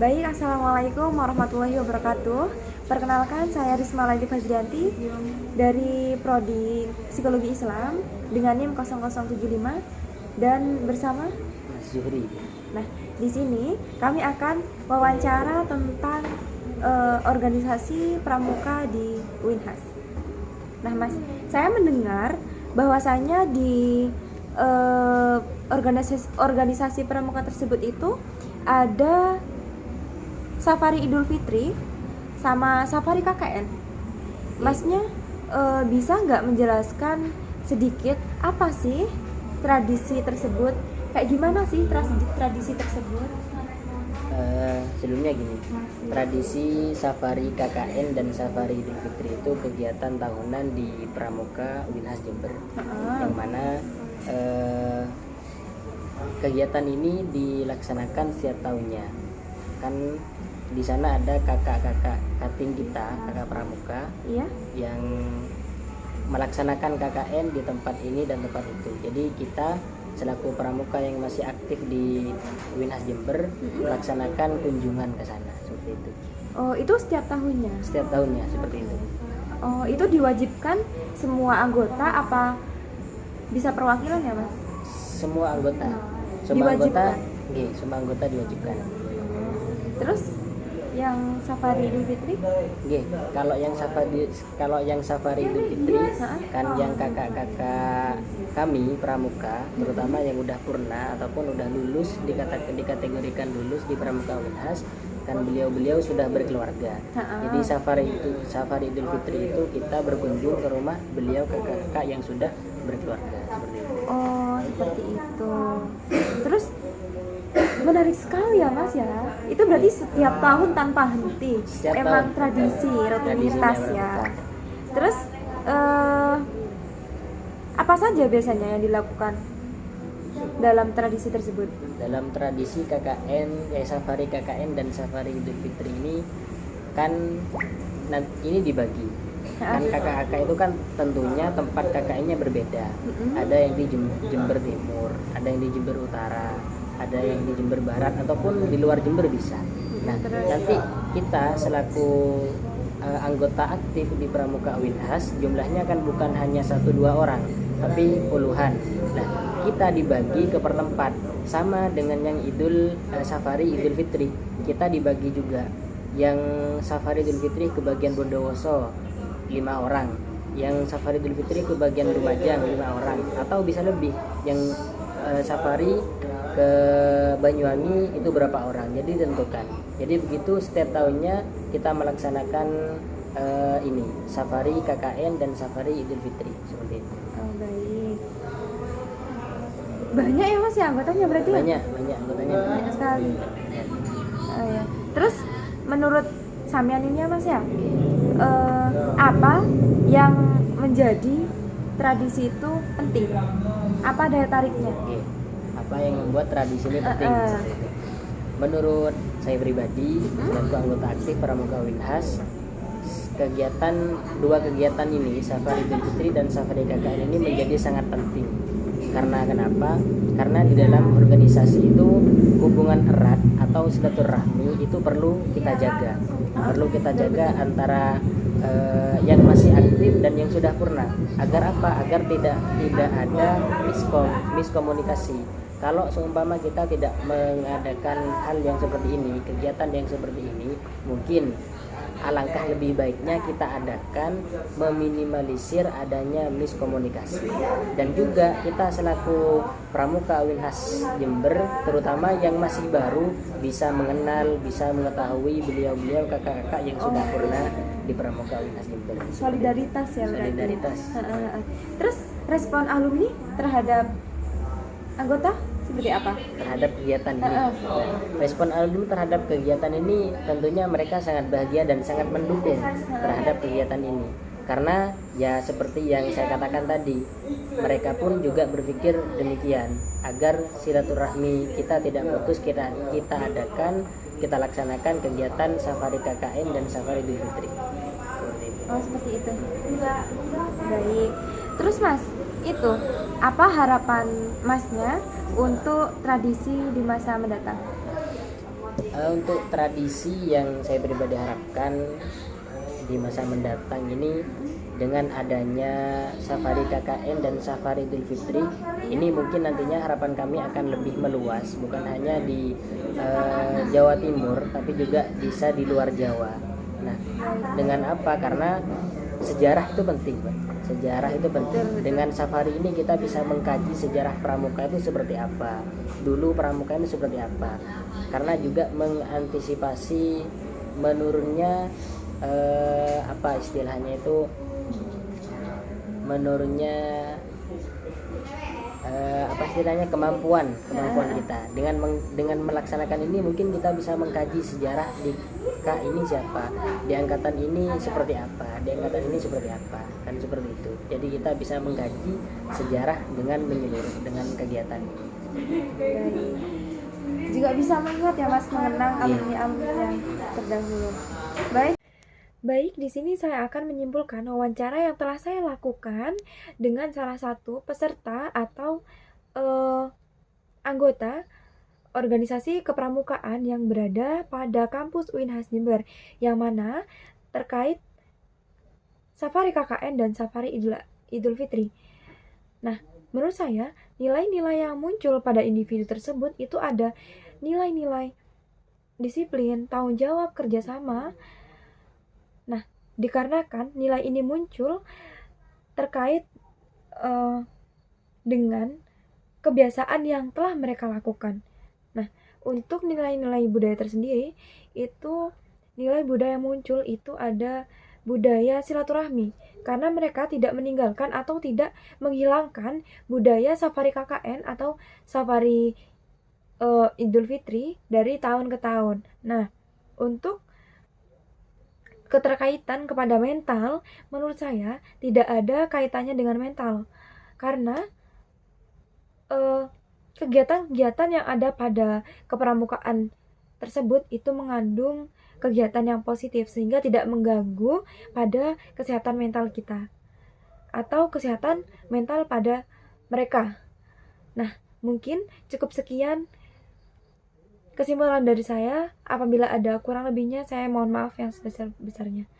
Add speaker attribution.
Speaker 1: Baik, Assalamualaikum warahmatullahi wabarakatuh. Perkenalkan, saya Risma Laili Fazrianti dari Prodi Psikologi Islam dengan NIM 0075 dan bersama
Speaker 2: Mas Zuhri.
Speaker 1: Nah, di sini kami akan wawancara tentang organisasi pramuka di Winhas. Nah, Mas, saya mendengar bahwasanya di organisasi pramuka tersebut itu ada Safari Idul Fitri sama Safari KKN. Masnya bisa nggak menjelaskan sedikit apa sih tradisi tersebut? Kayak gimana sih tradisi tersebut?
Speaker 2: Sebelumnya gini, tradisi Safari KKN dan Safari Idul Fitri itu kegiatan tahunan di Pramuka Winhas Jember, yang mana kegiatan ini dilaksanakan setiap tahunnya. Kan di sana ada kakak-kakak kating kita, kakak pramuka,
Speaker 1: Iya.
Speaker 2: yang melaksanakan KKN di tempat ini dan tempat itu. Jadi kita selaku pramuka yang masih aktif di Winhas Jember melaksanakan kunjungan ke sana seperti itu.
Speaker 1: Oh, itu setiap tahunnya?
Speaker 2: Setiap tahunnya seperti itu.
Speaker 1: Oh, itu diwajibkan semua anggota apa bisa perwakilan ya, Mas?
Speaker 2: Semua anggota.
Speaker 1: Diwajibkan?
Speaker 2: Semua anggota diwajibkan.
Speaker 1: Terus yang Safari Idul Fitri?
Speaker 2: Kalau yang Safari Idul Fitri kan yang kakak-kakak kami pramuka, terutama yang udah purna ataupun udah lulus dikategorikan lulus di Pramuka Winhas, kan beliau sudah berkeluarga. Jadi Safari Idul Fitri itu kita berkunjung ke rumah beliau kakak-kakak yang sudah berkeluarga seperti itu.
Speaker 1: Oh, seperti itu. Terus menarik sekali ya, Mas ya. Itu berarti setiap tahun tanpa henti. Emang
Speaker 2: tahun.
Speaker 1: Tradisi, rutinitas
Speaker 2: Tradisinya
Speaker 1: ya. Terus apa saja biasanya yang dilakukan dalam tradisi tersebut?
Speaker 2: Dalam tradisi KKN, Safari KKN dan Safari Idul Fitri ini kan ini dibagi. Kan kakak-kakak itu kan tentunya tempat KKN-nya berbeda. Ada yang di Jember Timur, ada yang di Jember Utara, ada yang di Jember Barat ataupun di luar Jember bisa. Nah, nanti kita selaku anggota aktif di Pramuka Winhas jumlahnya kan bukan hanya 1-2 orang, tapi puluhan. Nah, kita dibagi ke pertempat sama dengan yang Safari Idul Fitri. Kita dibagi juga. Yang Safari Idul Fitri ke bagian Bondowoso 5 orang, yang Safari Idul Fitri ke bagian Lumajang 5 orang, atau bisa lebih. Yang Safari ke Banyuwangi itu berapa orang, jadi ditentukan. Jadi begitu setiap tahunnya kita melaksanakan ini Safari KKN dan Safari Idul Fitri seperti itu.
Speaker 1: Oh, baik. Banyak ya, Mas ya anggotanya berarti?
Speaker 2: Banyak anggotanya.
Speaker 1: Banyak sekali. Oh, ya. Terus menurut Samyan ini ya, Mas ya, apa yang menjadi tradisi itu penting? Apa daya tariknya?
Speaker 2: Apa yang membuat tradisi ini penting? Menurut saya pribadi, selaku anggota aktif Pramuka Winhas, dua kegiatan ini, Safari Idul Fitri dan Safari KKN ini menjadi sangat penting. Karena kenapa? Karena di dalam organisasi itu hubungan erat atau silaturahmi itu perlu kita jaga. Perlu kita jaga antara yang masih aktif dan yang sudah purna. Agar apa? Agar tidak ada miskomunikasi. Kalau seumpama kita tidak mengadakan hal yang seperti ini, kegiatan yang seperti ini, mungkin alangkah lebih baiknya kita adakan meminimalisir adanya miskomunikasi. Dan juga kita selaku Pramuka Winhas Jember, terutama yang masih baru, bisa mengenal, bisa mengetahui beliau-beliau kakak-kakak yang sudah pernah di Pramuka Winhas Jember.
Speaker 1: Solidaritas ya berarti.
Speaker 2: Solidaritas.
Speaker 1: Terus respon alumni terhadap anggota seperti apa?
Speaker 2: Terhadap kegiatan ini. Respon alumni terhadap kegiatan ini tentunya mereka sangat bahagia dan sangat mendukung terhadap kegiatan ini. Karena ya seperti yang saya katakan tadi, mereka pun juga berpikir demikian, agar silaturahmi kita tidak putus, kita laksanakan kegiatan Safari KKN dan Safari Idul Fitri.
Speaker 1: Oh, seperti itu. Baik. Terus Mas, itu apa harapan Masnya untuk tradisi di masa mendatang?
Speaker 2: Untuk tradisi yang saya pribadi harapkan di masa mendatang ini, dengan adanya safari KKN dan safari Idul Fitri ini, mungkin nantinya harapan kami akan lebih meluas, bukan hanya di Jawa Timur tapi juga bisa di luar Jawa. Nah, dengan apa? Karena sejarah itu penting, Pak. Sejarah itu penting. Dengan safari ini kita bisa mengkaji sejarah pramuka itu seperti apa. Dulu pramuka ini seperti apa. Karena juga mengantisipasi menurunnya apa istilahnya itu, menurunnya apa istilahnya, kemampuan kita. Dengan melaksanakan ini mungkin kita bisa mengkaji sejarah di ini siapa, di angkatan ini seperti apa, di angkatan ini seperti apa, kan seperti itu. Jadi kita bisa mengkaji sejarah dengan menyeluruh dengan kegiatan ini.
Speaker 1: Juga bisa melihat ya Mas, mengenang alumni-alumni yang terdahulu. Baik, di sini saya akan menyimpulkan wawancara yang telah saya lakukan dengan salah satu peserta atau anggota organisasi kepramukaan yang berada pada kampus UIN Jember, yang mana terkait safari KKN dan safari Idul Fitri. Nah, menurut saya nilai-nilai yang muncul pada individu tersebut itu ada nilai-nilai disiplin, tanggung jawab, kerjasama. Nah, dikarenakan nilai ini muncul terkait dengan kebiasaan yang telah mereka lakukan. Nah, untuk nilai-nilai budaya tersendiri, itu nilai budaya muncul itu ada budaya silaturahmi, karena mereka tidak meninggalkan atau tidak menghilangkan budaya safari KKN atau safari Idul Fitri dari tahun ke tahun. Nah, untuk keterkaitan kepada mental, menurut saya tidak ada kaitannya dengan mental, karena kegiatan-kegiatan yang ada pada kepramukaan tersebut itu mengandung kegiatan yang positif, sehingga tidak mengganggu pada kesehatan mental kita atau kesehatan mental pada mereka. Nah, mungkin cukup sekian kesimpulan dari saya. Apabila ada kurang lebihnya, saya mohon maaf yang sebesar-besarnya.